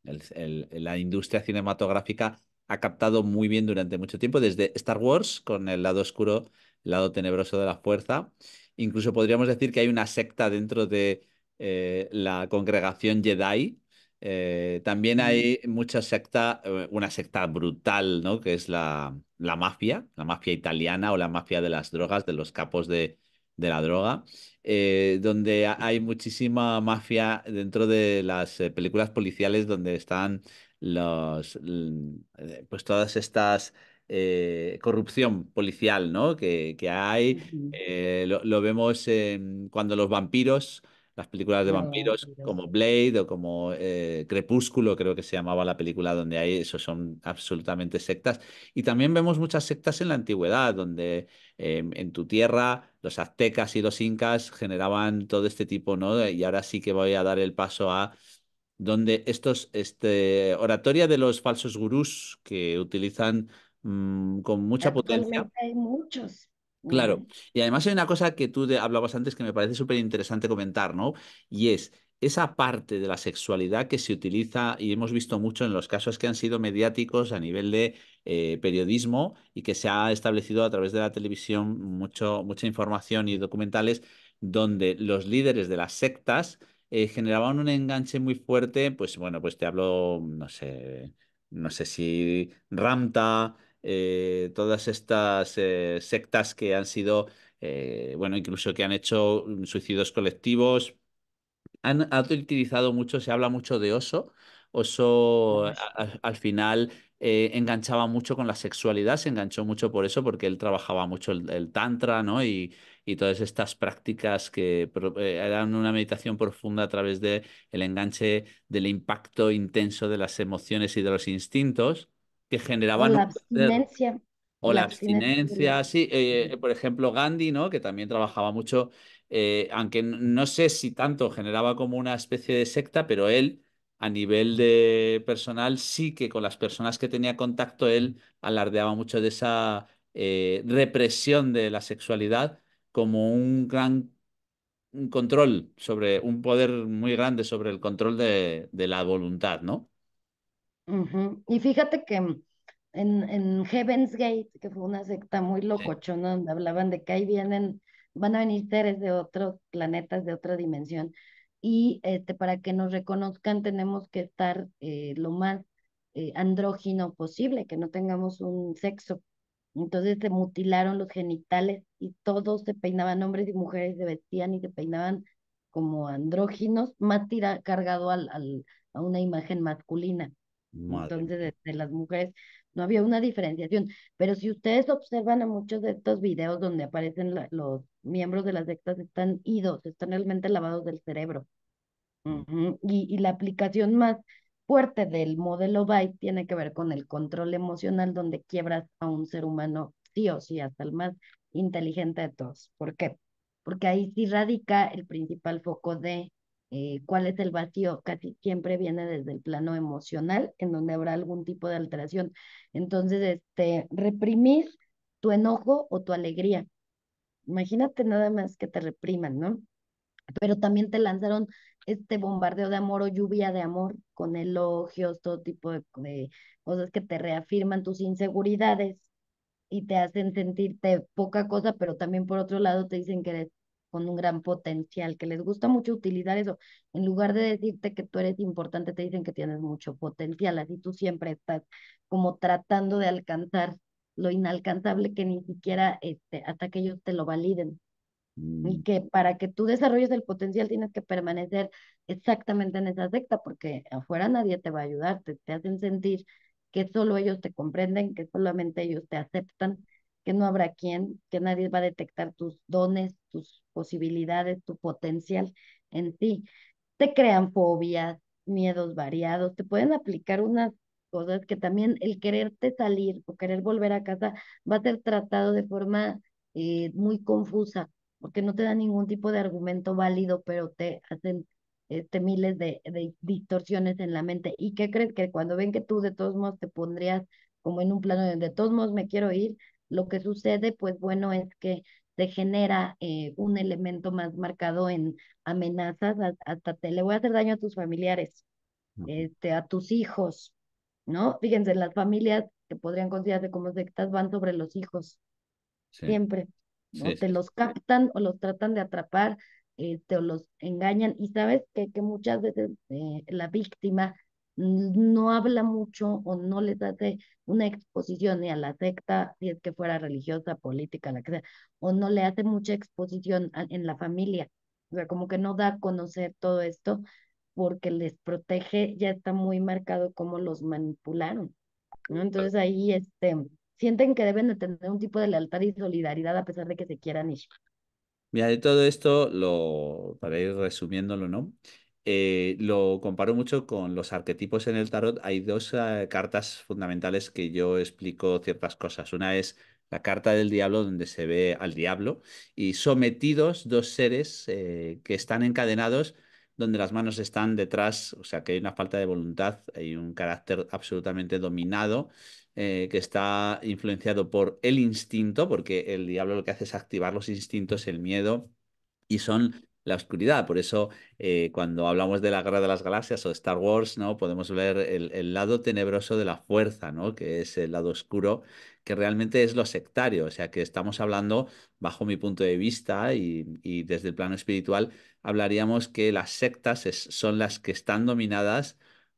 La industria cinematográfica ha captado muy bien durante mucho tiempo, desde Star Wars, con el lado oscuro, el lado tenebroso de la fuerza. Incluso podríamos decir que hay una secta dentro de la congregación Jedi. También ujú, hay mucha secta, una secta brutal, ¿no? Que es la mafia italiana o la mafia de las drogas, de los capos de la droga, donde hay muchísima mafia dentro de las películas policiales donde están pues todas estas corrupción policial, ¿no? Que hay. ujú. Lo vemos cuando los vampiros, las películas de No, vampiros como Blade o como Crepúsculo, creo que se llamaba la película donde hay, eso son absolutamente sectas. Y también vemos muchas sectas en la antigüedad, donde en tu tierra los aztecas y los incas generaban todo este tipo, ¿no? Y ahora sí que voy a dar el paso a donde oratoria de los falsos gurús que utilizan con mucha potencia. actualmente hay muchos. Claro, Ujú. y además hay una cosa que tú hablabas antes que me parece súper interesante comentar, ¿no? Y es esa parte de la sexualidad que se utiliza y hemos visto mucho en los casos que han sido mediáticos a nivel de periodismo y que se ha establecido a través de la televisión mucha información y documentales donde los líderes de las sectas generaban un enganche muy fuerte, pues bueno, pues te hablo, no sé si Ramta, todas estas sectas que han sido, bueno, incluso que han hecho suicidios colectivos, han utilizado mucho, se habla mucho de Oso. Oso Ay, al final enganchaba mucho con la sexualidad, se enganchó mucho por eso, porque él trabajaba mucho el tantra, ¿no? Y todas estas prácticas que eran una meditación profunda a través de el enganche del impacto intenso de las emociones y de los instintos que o generaban la un placer. abstinencia, O la la abstinencia de abstinencia, sí. Ujú, Por ejemplo, Gandhi, ¿no? Que también trabajaba mucho, aunque no sé si tanto generaba como una especie de secta, pero él, a nivel de personal, sí que con las personas que tenía contacto, él alardeaba mucho de esa represión de la sexualidad como un gran un control sobre, un poder muy grande sobre el control de la voluntad, ¿no? ujú. Y fíjate que en Heaven's Gate, que fue una secta muy Sí. locochona, donde hablaban de que ahí vienen, van a venir seres de otros planetas, de otra dimensión, y para que nos reconozcan tenemos que estar lo más andrógino posible, que no tengamos un sexo. Entonces se mutilaron los genitales y todos se peinaban, hombres y mujeres se vestían y se peinaban como andróginos, más cargado a una imagen masculina. Madre Entonces, mía. las mujeres no había una diferenciación. Pero si ustedes observan a muchos de estos videos donde aparecen los miembros de las sectas, están idos, están realmente lavados del cerebro. Ujú. Y la aplicación más fuerte del modelo Byte tiene que ver con el control emocional, donde quiebras a un ser humano sí o sí, hasta el más inteligente de todos. ¿Por qué? Porque ahí sí radica el principal foco de cuál es el vacío. Casi siempre viene desde el plano emocional, en donde habrá algún tipo de alteración. Entonces, reprimir tu enojo o tu alegría. Imagínate nada más que te repriman, ¿no? Pero también te lanzaron este bombardeo de amor o lluvia de amor con elogios, todo tipo de cosas que te reafirman tus inseguridades y te hacen sentirte poca cosa, pero también por otro lado te dicen que eres con un gran potencial, que les gusta mucho utilizar eso. En lugar de decirte que tú eres importante, te dicen que tienes mucho potencial, así tú siempre estás como tratando de alcanzar lo inalcanzable que ni siquiera hasta que ellos te lo validen y Mm, que para que tú desarrolles el potencial tienes que permanecer exactamente en esa secta, porque afuera nadie te va a ayudar, te hacen sentir que solo ellos te comprenden, que solamente ellos te aceptan, que no habrá quien, que nadie va a detectar tus dones, tus posibilidades, tu potencial en ti. Te crean fobias, miedos variados, te pueden aplicar unas cosas que también el quererte salir o querer volver a casa va a ser tratado de forma muy confusa, porque no te dan ningún tipo de argumento válido, pero te hacen miles de distorsiones en la mente. ¿Y qué crees? Que cuando ven que tú de todos modos te pondrías como en un plano de todos modos me quiero ir, lo que sucede, pues bueno, es que se genera un elemento más marcado en amenazas, hasta te le voy a hacer daño a tus familiares, Ujú. a tus hijos, ¿no? Fíjense, las familias que podrían considerarse como sectas van sobre los hijos Sí, siempre, sí, ¿no? sí, Te los captan o los tratan de atrapar, o los engañan y sabes que muchas veces la víctima no habla mucho o no les hace una exposición ni a la secta, si es que fuera religiosa, política, la que sea, o no le hace mucha exposición en la familia, o sea, como que no da a conocer todo esto porque les protege, ya está muy marcado cómo los manipularon, ¿no? sí. Entonces ahí sienten que deben de tener un tipo de lealtad y solidaridad a pesar de que se quieran ir. Mira, de todo esto, para ir resumiéndolo, ¿no? Lo comparo mucho con los arquetipos en el tarot. Hay dos cartas fundamentales que yo explico ciertas cosas. Una es la carta del diablo, donde se ve al diablo y sometidos dos seres que están encadenados, donde las manos están detrás, o sea que hay una falta de voluntad, hay un carácter absolutamente dominado que está influenciado por el instinto, porque el diablo lo que hace es activar los instintos, el miedo, y son la oscuridad. Por eso, cuando hablamos de la Guerra de las Galaxias o de Star Wars, ¿no? Podemos ver el lado tenebroso de la fuerza, ¿no? Que es el lado oscuro, que realmente es lo sectario. O sea, que estamos hablando, bajo mi punto de vista y desde el plano espiritual, hablaríamos que las sectas son las que están dominadas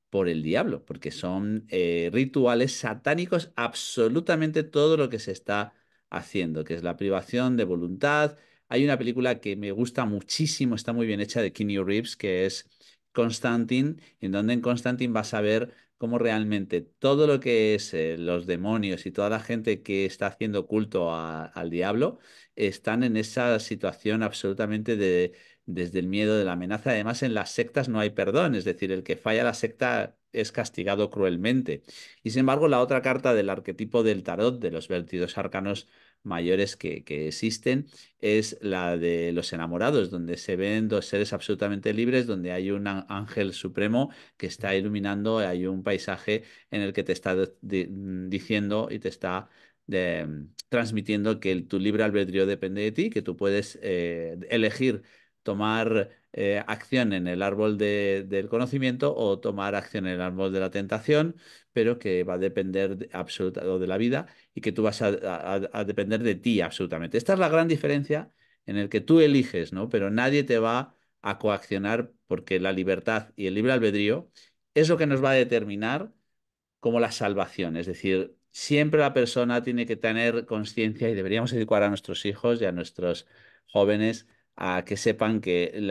por el diablo, porque son rituales satánicos, absolutamente todo lo que se está haciendo, que es la privación de voluntad. Hay una película que me gusta muchísimo, está muy bien hecha, de Keanu Reeves, que es Constantine, en donde en Constantine vas a ver cómo realmente todo lo que es los demonios y toda la gente que está haciendo culto al diablo están en esa situación absolutamente desde el miedo, de la amenaza. Además, en las sectas no hay perdón, es decir, el que falla la secta es castigado cruelmente. Y sin embargo, la otra carta del arquetipo del tarot, de los 22 arcanos mayores que existen, es la de los enamorados, donde se ven dos seres absolutamente libres, donde hay un ángel supremo que está iluminando, hay un paisaje en el que te está diciendo y te está transmitiendo que tu libre albedrío depende de ti, que tú puedes elegir tomar acción en el árbol del conocimiento o tomar acción en el árbol de la tentación, pero que va a depender o de la vida, y que tú vas a depender de ti absolutamente. Esta es la gran diferencia en el que tú eliges, ¿no? Pero nadie te va a coaccionar, porque la libertad y el libre albedrío es lo que nos va a determinar como la salvación. Es decir, siempre la persona tiene que tener conciencia, y deberíamos educar a nuestros hijos y a nuestros jóvenes a que sepan que el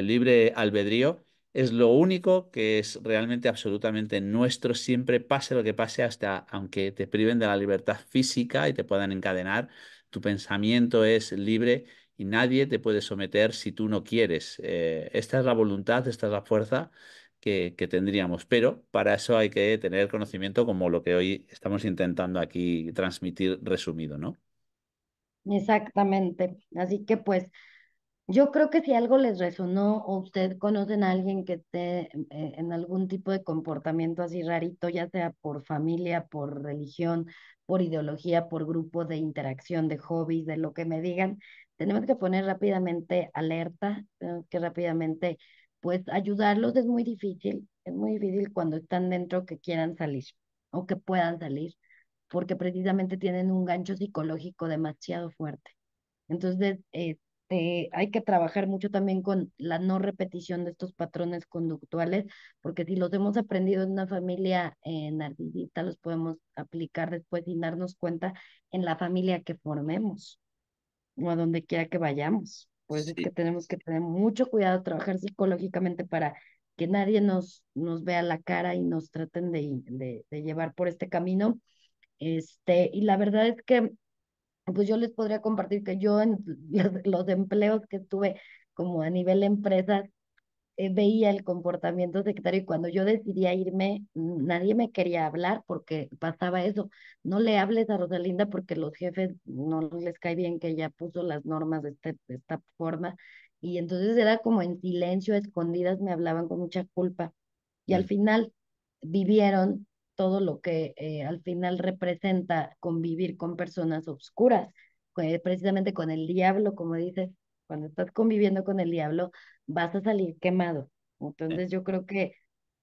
libre albedrío es lo único que es realmente absolutamente nuestro, siempre pase lo que pase, hasta aunque te priven de la libertad física y te puedan encadenar, tu pensamiento es libre y nadie te puede someter si tú no quieres. Esta es la voluntad, esta es la fuerza que tendríamos, pero para eso hay que tener conocimiento, como lo que hoy estamos intentando aquí transmitir resumido, ¿no? Exactamente. Así que pues yo creo que si algo les resonó o ustedes conocen a alguien que esté en algún tipo de comportamiento así rarito, ya sea por familia, por religión, por ideología, por grupo de interacción, de hobbies, de lo que me digan, tenemos que poner rápidamente alerta, tenemos que rápidamente pues ayudarlos. Es muy difícil cuando están dentro que quieran salir o que puedan salir, porque precisamente tienen un gancho psicológico demasiado fuerte. Entonces, hay que trabajar mucho también con la no repetición de estos patrones conductuales, porque si los hemos aprendido en una familia narcisista, los podemos aplicar después sin darnos cuenta en la familia que formemos o a donde quiera que vayamos. Pues es que Sí, tenemos que tener mucho cuidado, trabajar psicológicamente para que nadie nos vea la cara y nos traten de llevar por este camino. Y la verdad es que pues yo les podría compartir que yo en los empleos que tuve como a nivel empresa, veía el comportamiento sectario y cuando yo decidía irme, nadie me quería hablar porque pasaba eso. No le hables a Rosalinda porque los jefes no les cae bien que ella puso las normas de esta forma. Y entonces era como en silencio, a escondidas, me hablaban con mucha culpa. Y al mm, final vivieron. todo lo que al final representa convivir con personas obscuras, precisamente con el diablo, como dices, cuando estás conviviendo con el diablo, vas a salir quemado. Entonces yo creo que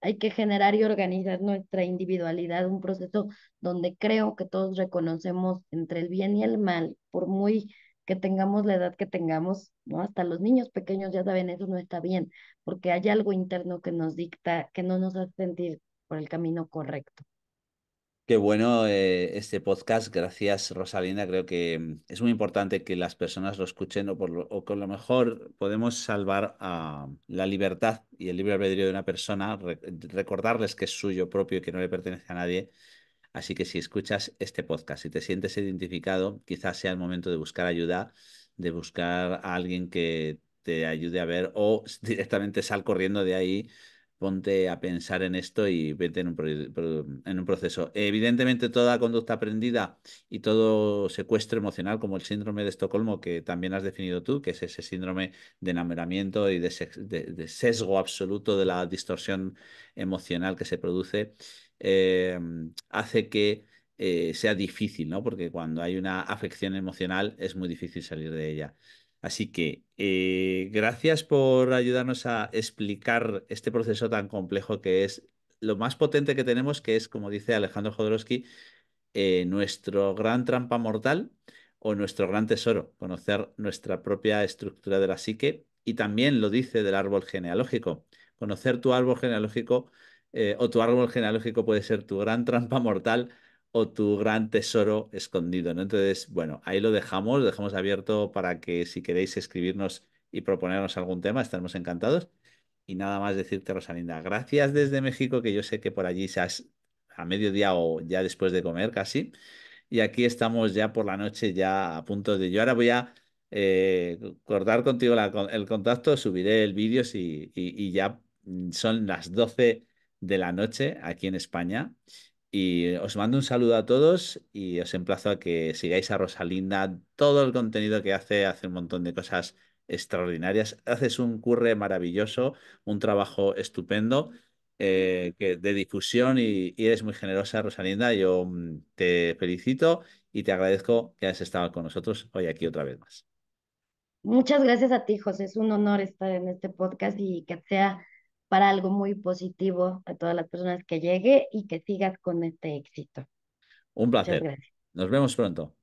hay que generar y organizar nuestra individualidad, un proceso donde creo que todos reconocemos entre el bien y el mal, por muy que tengamos la edad que tengamos, ¿no? Hasta los niños pequeños ya saben, eso no está bien, porque hay algo interno que nos dicta, que no nos hace sentir por el camino correcto. Qué bueno este podcast, gracias Rosalina. Creo que es muy importante que las personas lo escuchen o con lo mejor podemos salvar a la libertad y el libre albedrío de una persona, recordarles que es suyo propio y que no le pertenece a nadie. Así que si escuchas este podcast y te sientes identificado, quizás sea el momento de buscar ayuda, de buscar a alguien que te ayude a ver o directamente sal corriendo de ahí, ponte a pensar en esto y vete en un proceso. Evidentemente toda conducta aprendida y todo secuestro emocional, como el síndrome de Estocolmo que también has definido tú, que es ese síndrome de enamoramiento y de sesgo absoluto de la distorsión emocional que se produce, eh, hace que sea difícil, ¿no? Porque cuando hay una afección emocional es muy difícil salir de ella. Así que gracias por ayudarnos a explicar este proceso tan complejo que es lo más potente que tenemos, que es, como dice Alejandro Jodorowsky, nuestro gran trampa mortal o nuestro gran tesoro, conocer nuestra propia estructura de la psique y también lo dice del árbol genealógico. Conocer tu árbol genealógico o tu árbol genealógico puede ser tu gran trampa mortal o tu gran tesoro escondido, ¿no? Entonces, bueno, ahí lo dejamos abierto para que si queréis escribirnos y proponernos algún tema, estaremos encantados. Y nada más decirte, Rosalinda, gracias desde México, que yo sé que por allí seas a mediodía o ya después de comer casi. Y aquí estamos ya por la noche, ya a punto de... Yo ahora voy a cortar contigo el contacto, subiré el vídeo y ya son las 12 de la noche aquí en España. Y os mando un saludo a todos y os emplazo a que sigáis a Rosalinda. Todo el contenido que hace, hace un montón de cosas extraordinarias. Haces un curre maravilloso, un trabajo estupendo de difusión y eres muy generosa, Rosalinda. Yo te felicito y te agradezco que hayas estado con nosotros hoy aquí otra vez más. Muchas gracias a ti, José. Es un honor estar en este podcast y que sea para algo muy positivo a todas las personas que llegue y que sigas con este éxito. Un Muchas placer. gracias. Nos vemos pronto.